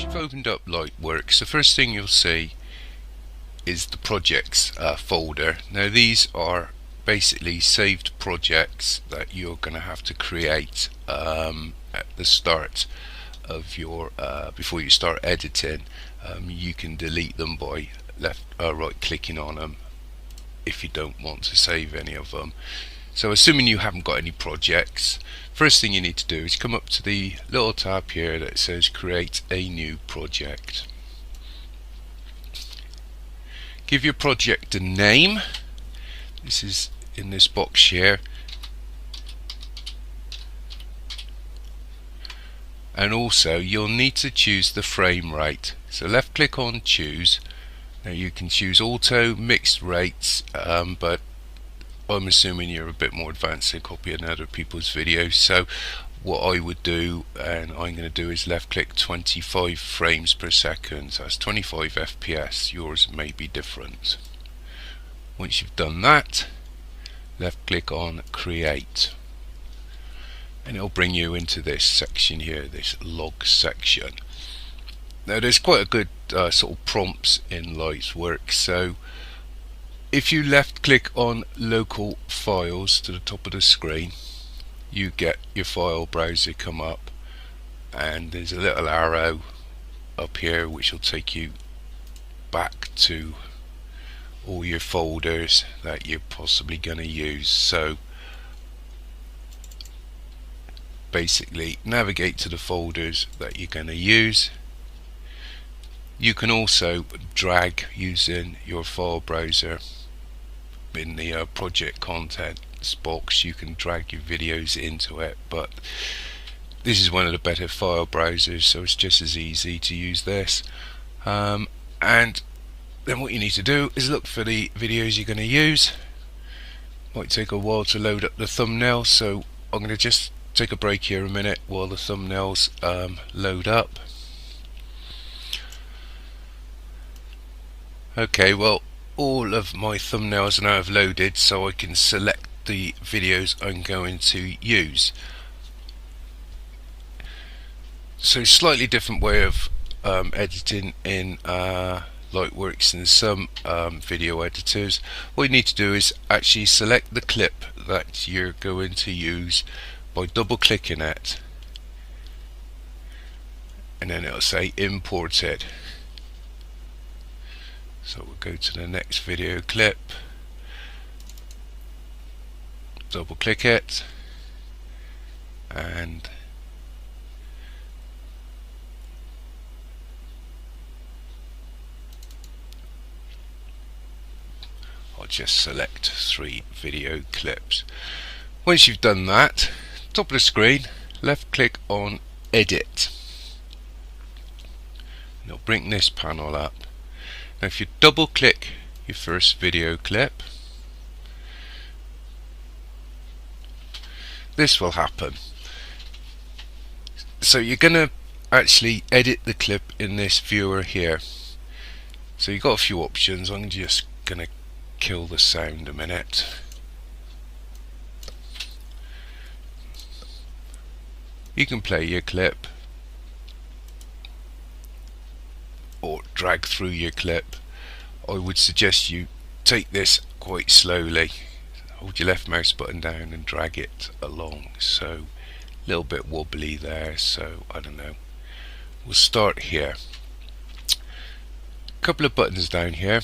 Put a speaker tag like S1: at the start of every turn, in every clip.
S1: Once you've opened up Lightworks, the first thing you'll see is the projects folder. Now these are basically saved projects that you're going to have to create at the start of your before you start editing. You can delete them by right clicking on them if you don't want to save any of them. So assuming you haven't got any projects, first thing you need to do is come up to the little tab here that says create a new project. Give your project a name. This is in this box here, and also you'll need to choose the frame rate. So left click on choose. Now you can choose auto, mixed rates, but I'm assuming you're a bit more advanced in copying other people's videos, so what I would do, and I'm going to do, is left click 25 frames per second. So that's 25 FPS. Yours may be different. Once you've done that, left click on create, and it'll bring you into this section here, this log section. Now there's quite a good sort of prompts in Lightworks. So if you left click on local files to the top of the screen, you get your file browser come up, and there's a little arrow up here which will take you back to all your folders that you're possibly going to use. So basically navigate to the folders that you're going to use. You can also drag using your file browser in the project contents box. You can drag your videos into it, but this is one of the better file browsers, so it's just as easy to use this. And then what you need to do is look for the videos you're going to use. Might take a while to load up the thumbnails, so I'm going to just take a break here a minute while the thumbnails load up. Okay, well, all of my thumbnails now have loaded, so I can select the videos I'm going to use. So slightly different way of editing in Lightworks than some video editors. What you need to do is actually select the clip that you're going to use by double clicking it, and then it'll say imported. So we'll go to the next video clip, double click it, and I'll just select 3 video clips. Once you've done that, top of the screen, left click on edit, and it'll bring this panel up. Now if you double click your first video clip, this will happen. So you're going to actually edit the clip in this viewer here. So you've got a few options. I'm just going to kill the sound a minute. You can play your clip or drag through your clip. I would suggest you take this quite slowly. Hold your left mouse button down and drag it along. So a little bit wobbly there, so I don't know. We'll start here. A couple of buttons down here.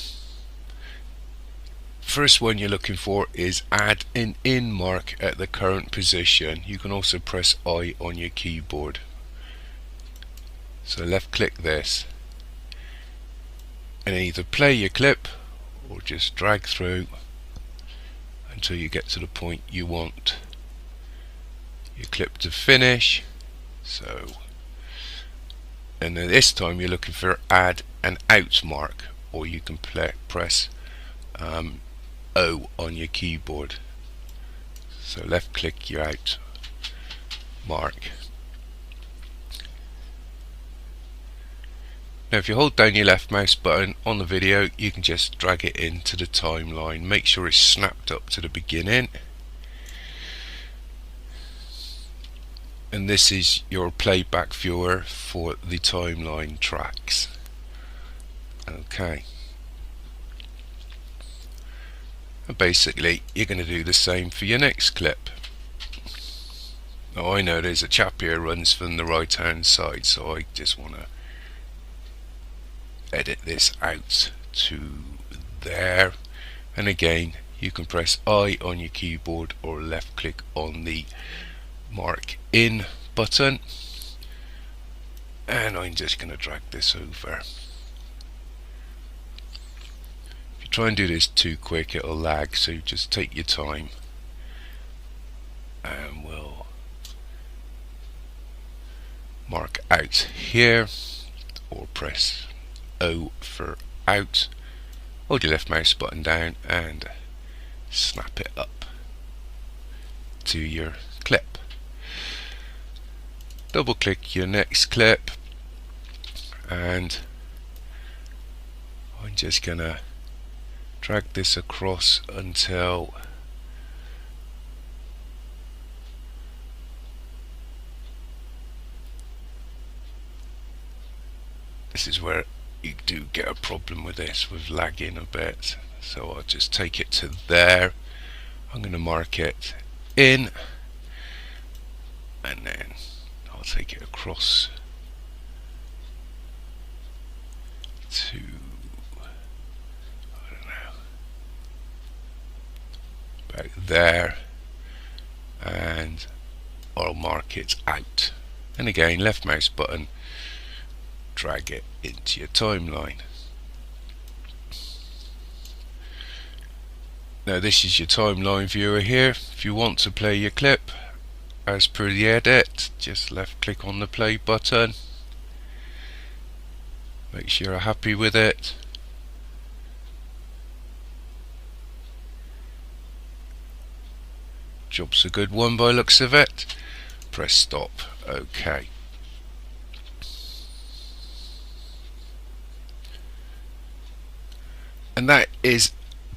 S1: First one you're looking for is add an in mark at the current position. You can also press I on your keyboard. So left click this, and either play your clip or just drag through until you get to the point you want your clip to finish. So, and then this time you're looking for add an out mark, or you can press O on your keyboard. So left click your out mark. Now if you hold down your left mouse button on the video, you can just drag it into the timeline. Make sure it's snapped up to the beginning. and this is your playback viewer for the timeline tracks. Okay, and basically you're going to do the same for your next clip. Now I know there's a chap here runs from the right hand side, so I just want to edit this out to there, and again you can press I on your keyboard or left click on the mark in button, and I'm just going to drag this over. If you try and do this too quick it'll lag, so just take your time, and we'll mark out here, or press O for out, hold your left mouse button down and snap it up to your clip. Double click your next clip, and I'm just gonna drag this across until this is where you do get a problem with this, with lagging a bit, so I'll just take it to there. I'm going to mark it in, and then I'll take it across to, I don't know, about there, and I'll mark it out, and again left mouse button, drag it into your timeline. Now this is your timeline viewer here. If you want to play your clip as per the edit, just left click on the play button, make sure you're happy with it, job's a good one by looks of it, press stop. Okay, and that is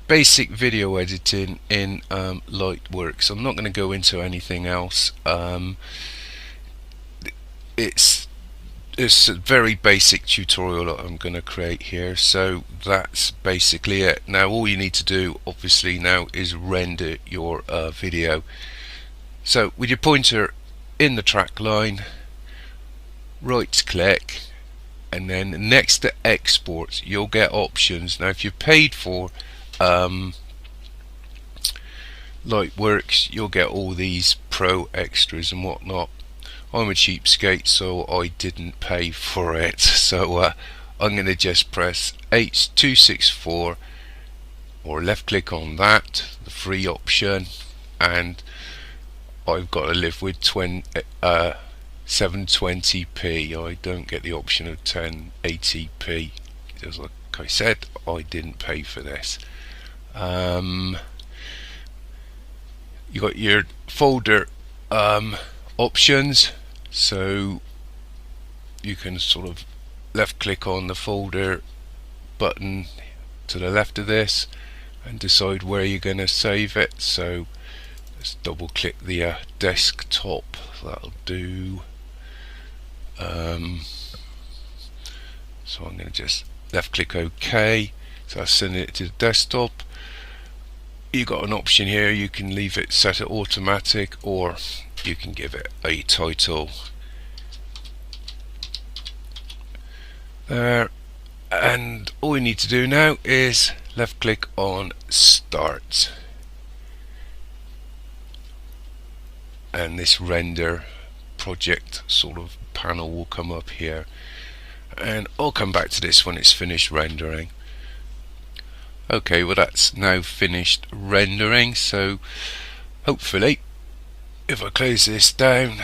S1: basic video editing in Lightworks. I'm not going to go into anything else. It's a very basic tutorial that I'm going to create here, so that's basically it. Now all you need to do obviously now is render your video. So with your pointer in the track line, right click, and then next to export you'll get options. Now if you're paid for Lightworks, you'll get all these pro extras and whatnot. I'm a cheapskate, so I didn't pay for it, so I'm going to just press H264 or left click on that, the free option, and I've got to live with 720p. I don't get the option of 1080p, because like I said, I didn't pay for this. You got your folder options, so you can sort of left click on the folder button to the left of this and decide where you're going to save it. So let's double click the desktop, that'll do. So I'm going to just left click OK, so I'll send it to the desktop. You got an option here, you can leave it set to automatic, or you can give it a title there, and all we need to do now is left click on start, and this render project sort of panel will come up here, and I'll come back to this when it's finished rendering. Okay, well that's now finished rendering, so hopefully if I close this down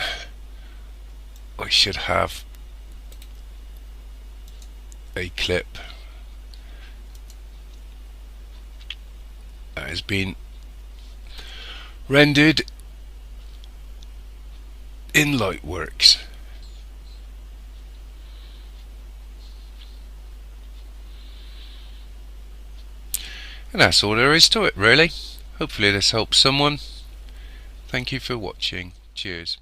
S1: I should have a clip that has been rendered in Lightworks. And that's all there is to it, really. Hopefully this helps someone. Thank you for watching. Cheers.